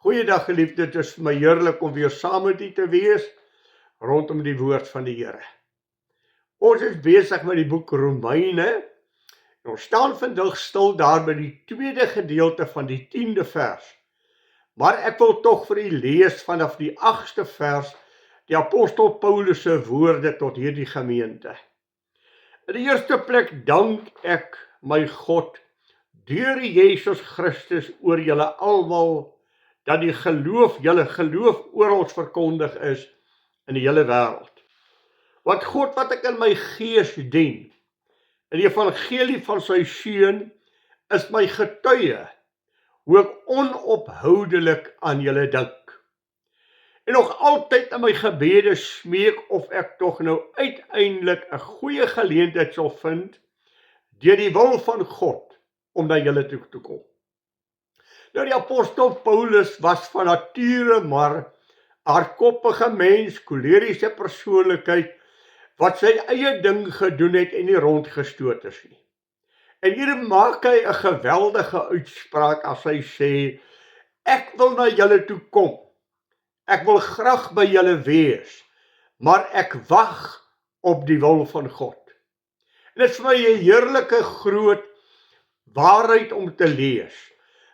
Goeiedag geliefde, het is vir my heerlik om weer saam met u te wees rondom die woord van die Here. Ons is besig met die boek Romeine en ons staan vandag stil daar by die tweede gedeelte van die 10de vers. Maar ek wil tog vir u lees vanaf die 8ste vers die apostel Paulus se woorde tot hierdie gemeente. In die eerste plek dank ek my God deur Jesus Christus oor julle almal dat die julle geloof oral verkondig is in die hele wêreld. Want God wat ek in my gees dien, in die evangelie van sy seun, is my getuie, hoe ek onophoudelik aan julle dink. En nog altyd in my gebede smeek of ek tog nou uiteindelik 'n goeie geleentheid sal vind, deur die wil van God, om na julle toe te kom. Nou die apostel Paulus was van nature maar hardkoppige mens, koleriese persoonlikheid, wat sy eie ding gedoen het en nie rondgestoot is nie. En hier maak hy 'n geweldige uitspraak as hy sê, ek wil na julle toe kom, ek wil graag by julle wees, maar ek wag op die wil van God. En dit is vir my 'n heerlike groot waarheid om te lees,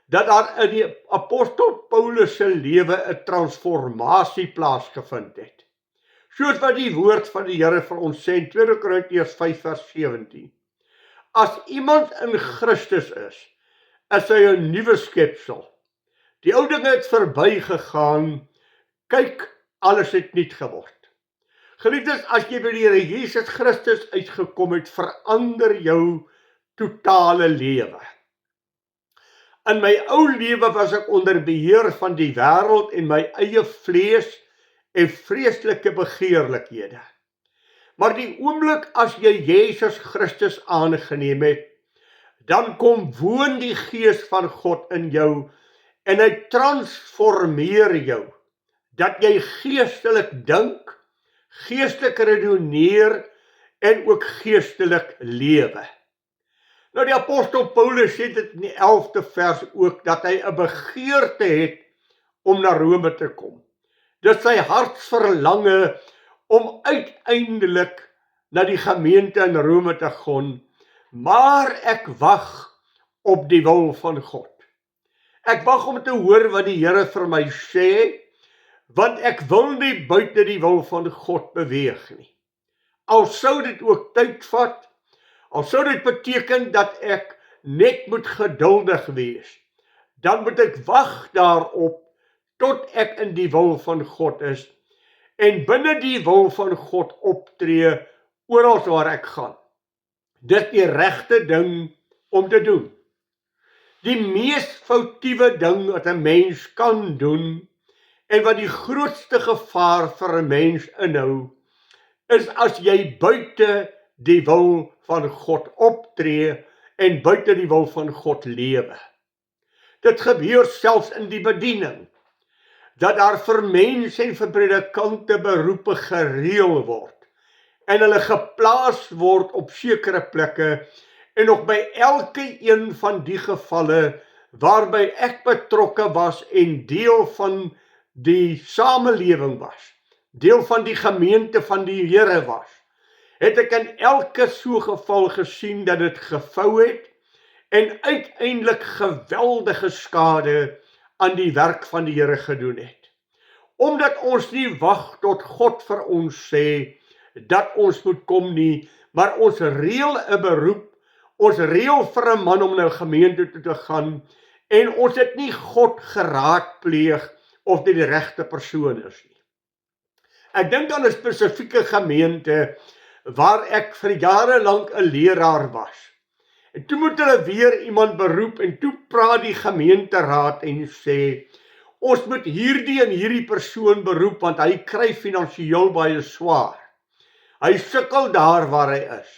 dat daar in die apostel Paulus se lewe 'n transformasie plaasgevind het. Soos wat die woord van die Here vir ons sê in 2 Korintiërs 5 vers 17. As iemand in Christus is hy 'n nuwe skepsel. Die ou dinge het verbygegaan, kyk, alles het nuut geword. Geliefdes, as jy by die Here Jesus Christus uitgekom het, verander jou totale lewe. In my ou lewe was ek onder beheer van die wêreld en my eie vlees en vreeslike begeerlikhede. Maar die oomblik as jy Jesus Christus aangeneem het, dan kom woon die Gees van God in jou en hy transformeer jou, dat jy geestelik dink, geestelik redeneer en ook geestelik lewe. Nou die apostel Paulus sê dit in die 11de vers ook, dat hy 'n begeerte het om na Rome te kom. Dit sy hartsverlange om uiteindelik na die gemeente in Rome te gaan, maar ek wag op die wil van God. Ek wag om te hoor wat die Here vir my sê, want ek wil nie buite die wil van God beweeg nie. Al sou dit ook tyd vat, al sou dit beteken dat ek net moet geduldig wees, dan moet ek wag daarop tot ek in die wil van God is en binne die wil van God optree oral waar ek gaan. Dit is die regte ding om te doen. Die mees foutiewe ding wat 'n mens kan doen en wat die grootste gevaar vir 'n mens inhou, is as jy buite die wil van God optree en buite die wil van God lewe. Dit gebeur selfs in die bediening, dat daar vir mense en vir predikante beroepe gereël word en hulle geplaas word op sekere plekke en nog by elke een van die gevalle waarby ek betrokke was en deel van die samelewing was, deel van die gemeente van die Here was, het ek in elke so geval gesien dat dit gevou het en uiteindelik geweldige skade aan die werk van die Here gedoen het. Omdat ons nie wag tot God vir ons sê dat ons moet kom nie, maar ons reël 'n beroep, ons reël vir 'n man om na 'n gemeente toe te gaan en ons het nie God geraadpleeg of dit die regte persoon is nie. Ek dink aan 'n spesifieke gemeente waar ek vir jare lank 'n leraar was. En toe moet hulle weer iemand beroep en toe praat die gemeenteraad en sê, ons moet hierdie en hierdie persoon beroep want hy kry finansiëel baie swaar. Hy sukkel daar waar hy is.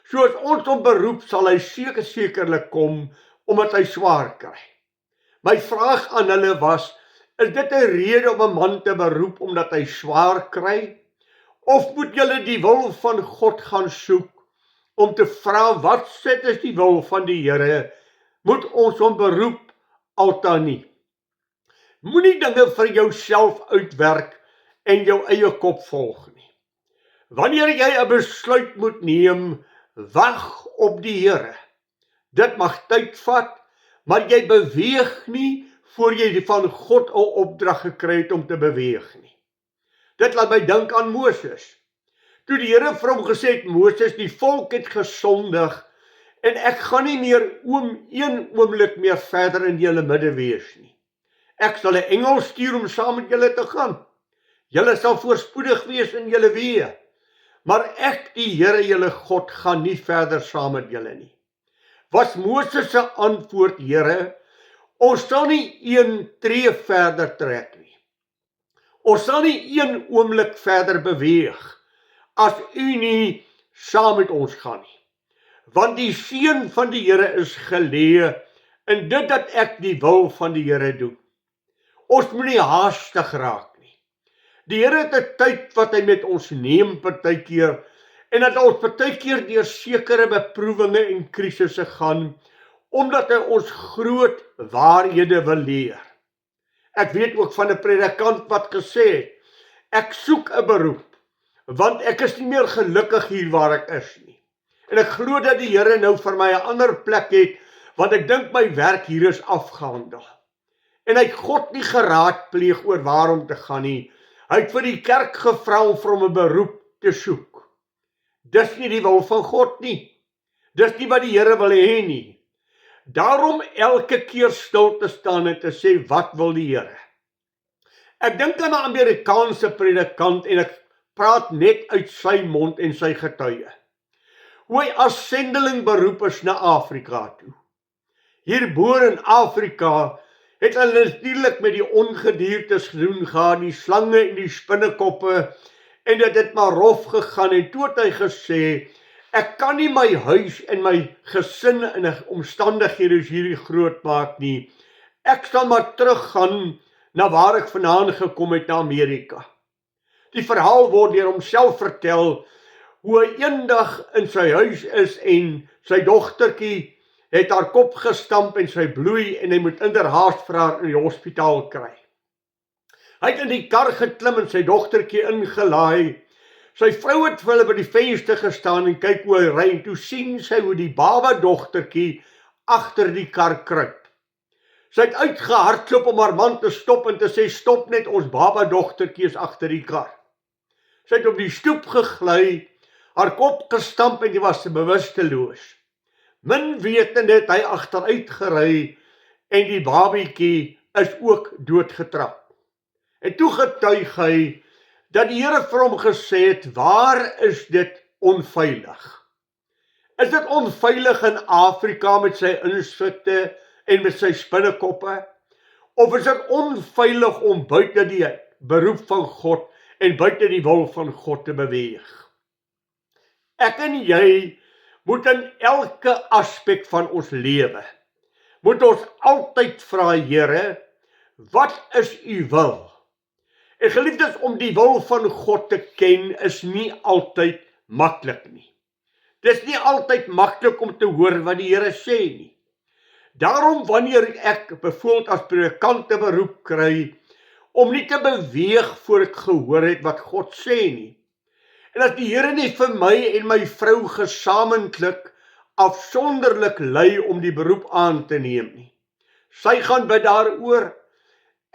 So as ons hom beroep sal hy sekerlik kom omdat hy swaar kry. My vraag aan hulle was, is dit 'n rede om 'n man te beroep omdat hy swaar kry? Of moet julle die wil van God gaan soek om te vra wat is die wil van die Here? Moet ons hom beroep alta nie? Moenie dinge vir jouself uitwerk en jou eie kop volg nie. Wanneer jy 'n besluit moet neem, wag op die Here. Dit mag tyd vat, maar jy beweeg nie voor jy van God 'n opdrag gekry het om te beweeg nie. Dit laat my dink aan Moses. Toe die Here vir hom gesê het, Moses, die volk het gesondig en ek gaan nie meer een oomblik meer verder in julle midde wees nie. Ek sal 'n engel stuur om saam met julle te gaan. Julle sal voorspoedig wees in julle weë. Maar ek, die Here julle God, gaan nie verder saam met julle nie. Was Moses se antwoord, Here, ons sal nie een tree verder trek nie. Ons sal nie een oomblik verder beweeg as u nie saam met ons gaan nie. Want die seën van die Here is geleë in dit dat ek die wil van die Here doen. Ons moet nie haastig raak nie. Die Here het 'n tyd wat hy met ons neem partykeer en dat ons partykeer deur sekere beproewinge en krisisse gaan omdat hy ons groot waarhede wil leer. Ek weet ook van 'n predikant wat gesê het, ek soek 'n beroep, want ek is nie meer gelukkig hier waar ek is nie. En ek glo dat die Here nou vir my 'n ander plek het, want ek dink my werk hier is afgehandel. En hy het God nie geraadpleeg oor waar om te gaan nie. Hy het vir die kerk gevra om vir hom 'n beroep te soek. Dis nie die wil van God nie. Dis nie wat die Here wil hê nie. Daarom elke keer stil te staan en te sê, wat wil die Here? Ek dink aan 'n Amerikaanse predikant en ek praat net uit sy mond en sy getuie. Hoe hy as sendeling beroep is na Afrika toe. Hierbo in Afrika het hulle natuurlik met die ongediertes gedoen gehad, die slange en die spinnekoppe, en dit het maar rof gegaan, en toe het hy gesê, ek kan nie my huis en my gesin in 'n omstandighede hierdie groot maak nie. Ek sal maar teruggaan na waar ek vandaan gekom het, na Amerika. Die verhaal word deur homself vertel, hoe hy eendag in sy huis is en sy dogtertjie het haar kop gestamp en sy bloei en hy moet inderhaast vir haar in die hospitaal kry. Hy het in die kar geklim en sy dogtertjie ingelaai. Sy vrou het vir hulle by die venster gestaan en kyk hoe hy ry en toe sien sy hoe die baba dogtertjie agter die kar kruip. Sy het uitgehardloop om haar man te stop en te sê, stop net, ons baba dogtertjie is agter die kar. Sy het op die stoep gegly, haar kop gestamp en die was bewusteloos. Min wetende het hy agteruit gery en die babietjie is ook doodgetrap. En toe getuig hy dat die Here vir hom gesê het, waar is dit onveilig? Is dit onveilig in Afrika met sy insekte en met sy spinnekoppe? Of is dit onveilig om buite die beroep van God en buite die wil van God te beweeg? Ek en jy moet in elke aspek van ons lewe, moet ons altyd vra, Here, wat is u wil? En geliefdes, om die wil van God te ken is nie altyd maklik nie. Dis nie altyd maklik om te hoor wat die Here sê nie. Daarom wanneer ek byvoorbeeld as predikant 'n beroep kry, om nie te beweeg voor ek gehoor het wat God sê nie. En as die Here nie vir my en my vrou gesamentlik afsonderlik lei om die beroep aan te neem nie. Sy gaan bid daaroor,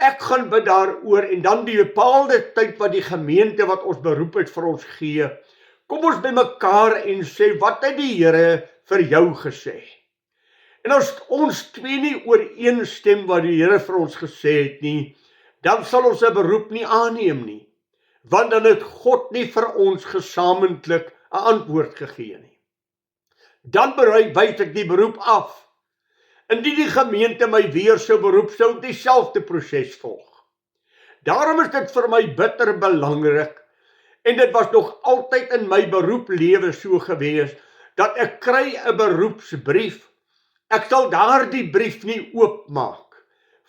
ek gaan bid daaroor en dan die bepaalde tyd wat die gemeente wat ons beroep het vir ons gee, kom ons by mekaar en sê, wat het die Here vir jou gesê? En as ons twee nie ooreenstem wat die Here vir ons gesê het nie, dan sal ons 'n beroep nie aanneem nie, want dan het God nie vir ons gesamentlik 'n antwoord gegee nie. Dan wys ek die beroep af. Indien die gemeente my weer sou beroep, sou ek dieselfde proses volg. Daarom is dit vir my bitter belangrik, en dit was nog altyd in my beroeplewe so gewees, dat ek kry 'n beroepsbrief. Ek sal daardie brief nie oopmaak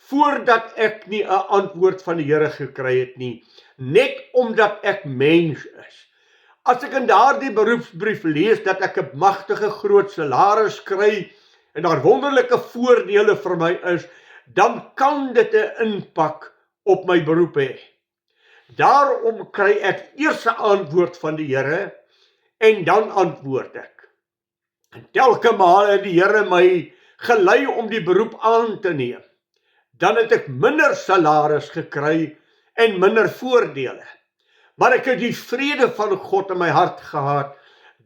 voordat ek nie 'n antwoord van die Here gekry het nie, net omdat ek mens is. As ek in daardie beroepsbrief lees dat ek 'n magtige groot salaris kry en daar wonderlike voordele vir my is, dan kan dit 'n impak op my beroep hê. Daarom kry ek eers 'n antwoord van die Here en dan antwoord ek. En telke male het die Here my gelei om die beroep aan te neem. Dan het ek minder salaris gekry en minder voordele. Maar ek het die vrede van God in my hart gehad,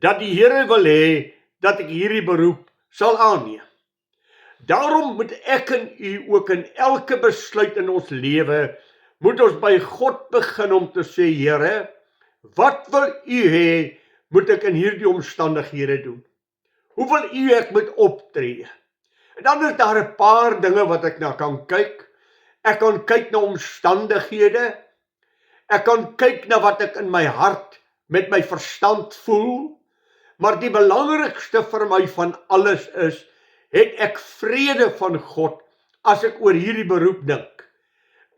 dat die Here wil hê dat ek hierdie beroep sal aanneem. Daarom moet ek en u ook in elke besluit in ons lewe, moet ons by God begin om te sê, Here, wat wil u hê, moet ek in hierdie omstandighede doen? Hoe wil u ek moet optree? En dan is daar 'n paar dinge wat ek na kan kyk. Ek kan kyk na omstandighede. Ek kan kyk na wat ek in my hart met my verstand voel. Maar die belangrikste vir my van alles is, het ek vrede van God as ek oor hierdie beroep dink?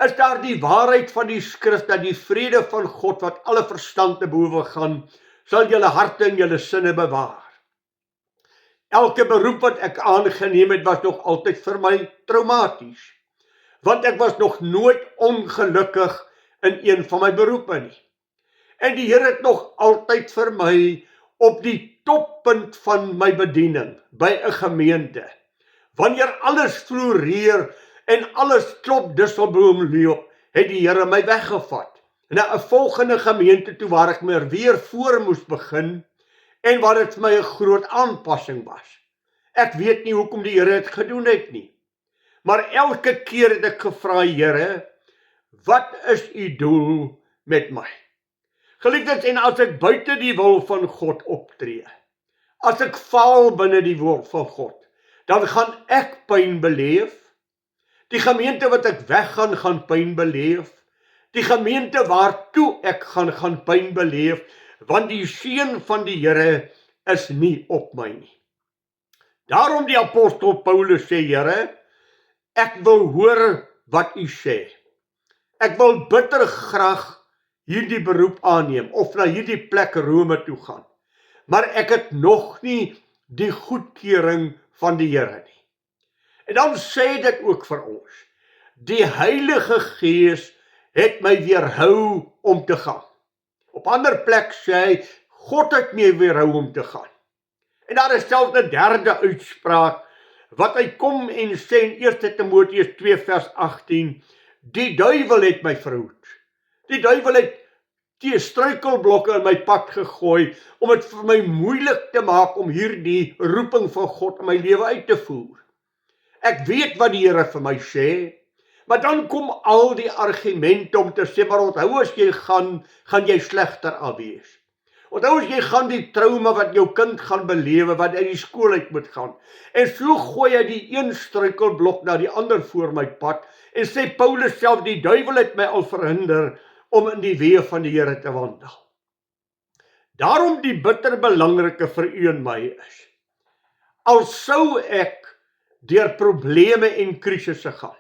Is daar die waarheid van die skrif dat die vrede van God wat alle verstand te bowe gaan, sal julle harte en julle sinne bewaar? Elke beroep wat ek aangeneem het, was nog altyd vir my traumaties. Want ek was nog nooit ongelukkig in een van my beroepe nie. En die Here het nog altyd vir my op die toppunt van my bediening by 'n gemeente, wanneer alles floreer en alles klop Disselboom loop, het die Here my weggevat na 'n volgende gemeente toe waar ek weer voor moes begin en waar dit vir my 'n groot aanpassing was. Ek weet nie hoekom die Here dit gedoen het nie. Maar elke keer het ek gevra, Here, wat is u doel met my? Geliefdes, en as ek buite die wil van God optree, as ek faal binne die wil van God, dan gaan ek pyn beleef. Die gemeente wat ek weggaan, gaan pyn beleef. Die gemeente waartoe ek gaan pyn beleef, want die seën van die Here is nie op my nie. Daarom die apostel Paulus sê, Here, ek wil hoor wat u sê. Ek wil bitter graag hierdie beroep aanneem, of na hierdie plek Rome toe gaan. Maar ek het nog nie die goedkeuring van die Here nie. En dan sê dit ook vir ons, die Heilige Gees het my weerhou om te gaan. Op ander plek sê hy, God het my weerhou om te gaan. En daar is selfs 'n derde uitspraak, wat hy kom en sê in 1 Timoteus 2 vers 18, die duiwel het my verhoed. Die duiwel het die struikelblokke in my pad gegooi, om dit vir my moeilik te maak om hierdie roeping van God in my lewe uit te voer. Ek weet wat die Here vir my sê, maar dan kom al die argumente om te sê, maar onthou as jy gaan jy slegter af wees. Onthou as jy gaan die trauma wat jou kind gaan belewe, wat uit die skool uit moet gaan. En so gooi hy die een struikelblok na die ander voor my pad, en sê Paulus self, die duiwel het my al verhinder om in die weë van die Here te wandel. Daarom die bitter belangrike vir u en my is, al sou ek deur probleme en krisisse gaan,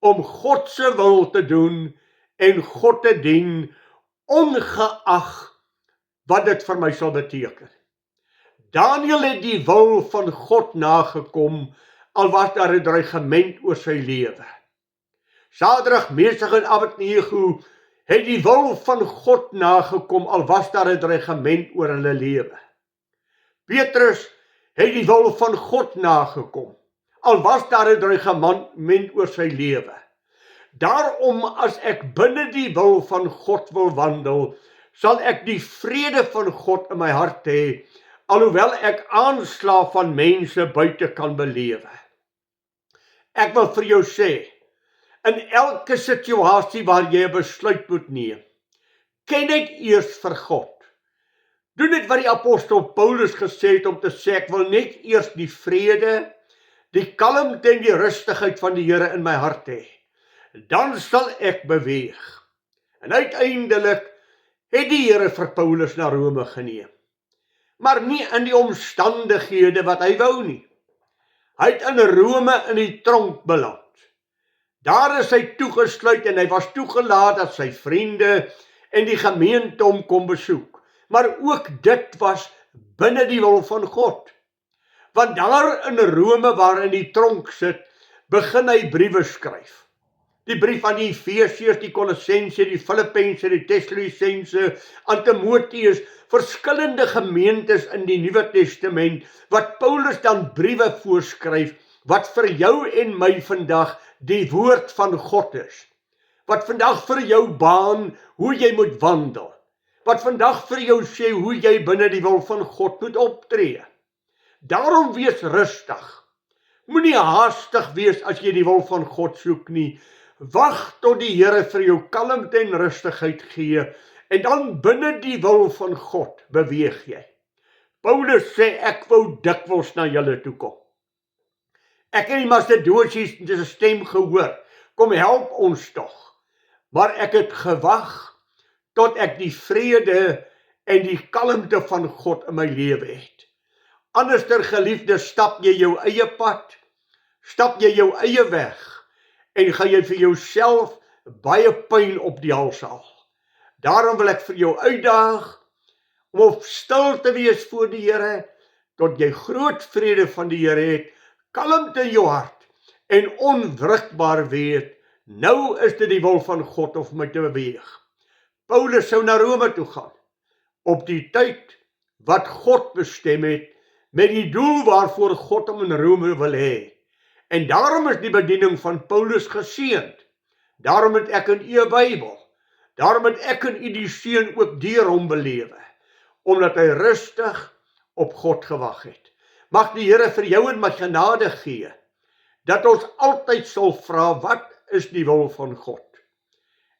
om God se wil te doen en God te dien, ongeag wat dit vir my sal beteken. Daniël het die wil van God nagekom, al was daar 'n dreigement oor sy lewe. Sadrag, Mesach en Abednego het die wil van God nagekom, al was daar 'n dreigement oor hulle lewe. Petrus het die wil van God nagekom, al was daar 'n dreigement oor sy lewe. Daarom, as ek binne die wil van God wil wandel, sal ek die vrede van God in my hart hê, alhoewel ek aanslae van mense buite kan belewe. Ek wil vir jou sê, in elke situasie waar jy 'n besluit moet neem, ken net eers vir God. Doen dit wat die apostel Paulus gesê het om te sê, ek wil net eers die vrede, die kalmte en die rustigheid van die Here in my hart hê. Dan sal ek beweeg. En uiteindelik het die Here vir Paulus na Rome geneem. Maar nie in die omstandighede wat hy wou nie. Hy het in Rome in die tronk beland. Daar is hy toegesluit en hy was toegelaat dat sy vriende en die gemeente hom kom besoek. Maar ook dit was binne die wil van God. Want daar in Rome waar in die tronk sit, begin hy briewe skryf. Die brief aan die Efesiërs, die Kolossense, die Filippense, die Tessalonisense, aan Timoteus, verskillende gemeentes in die Nuwe Testament, wat Paulus dan briewe voorskryf, wat vir jou en my vandag die woord van God is. Wat vandag vir jou baan, hoe jy moet wandel. Wat vandag vir jou sê, hoe jy binne die wil van God moet optree. Daarom wees rustig. Moenie haastig wees as jy die wil van God soek nie. Wag tot die Here vir jou kalmte en rustigheid gee, en dan binne die wil van God beweeg jy. Paulus sê, ek wou dikwels na julle toe kom. Ek het die Macedoniërs se stem gehoor, kom help ons tog. Maar ek het gewag tot ek die vrede en die kalmte van God in my lewe het. Anderster geliefde, stap jy jou eie pad, stap jy jou eie weg, en gaan jy vir jouself baie pyn op die hals haal. Daarom wil ek vir jou uitdaag om op stil te wees voor die Here, tot jy groot vrede van die Here het, kalmte in jou hart, en onwrikbaar weet, nou is dit die wil van God om my te beweeg. Paulus sou na Rome toe gaan, op die tyd wat God bestem het, met die doel waarvoor God hom in Rome wil hê. En daarom is die bediening van Paulus geseënd. Daarom het ek in u Bybel, daarom het ek in u die seën ook deur hom belewe, omdat hy rustig op God gewag het. Mag die Here vir jou en my genade gee, dat ons altyd sal vra, wat is die wil van God?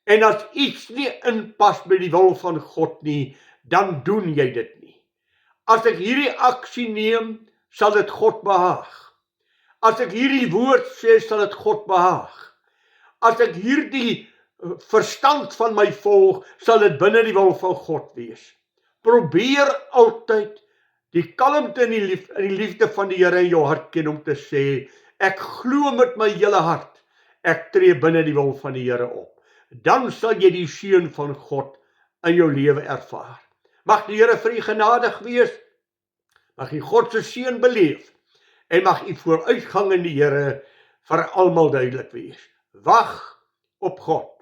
En as iets nie inpas by die wil van God nie, dan doen jy dit nie. As ek hierdie aksie neem, sal dit God behaag. As ek hierdie woord sê, sal dit God behaag. As ek hierdie verstand van my volg, sal dit binne die wil van God wees. Probeer altyd die kalmte en die liefde van die Here in jou hart ken om te sê, ek glo met my hele hart, ek tree binne die wil van die Here op. Dan sal jy die seën van God in jou lewe ervaar. Mag die Here vir u genadig wees, mag u God se seën beleef, en mag u vooruitgang in die Here vir almal duidelik wees. Wag op God,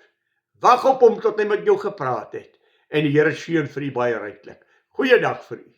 wag op hom tot hy met jou gepraat het, en die Here seën vir u baie ryklik. Goeiedag vir u.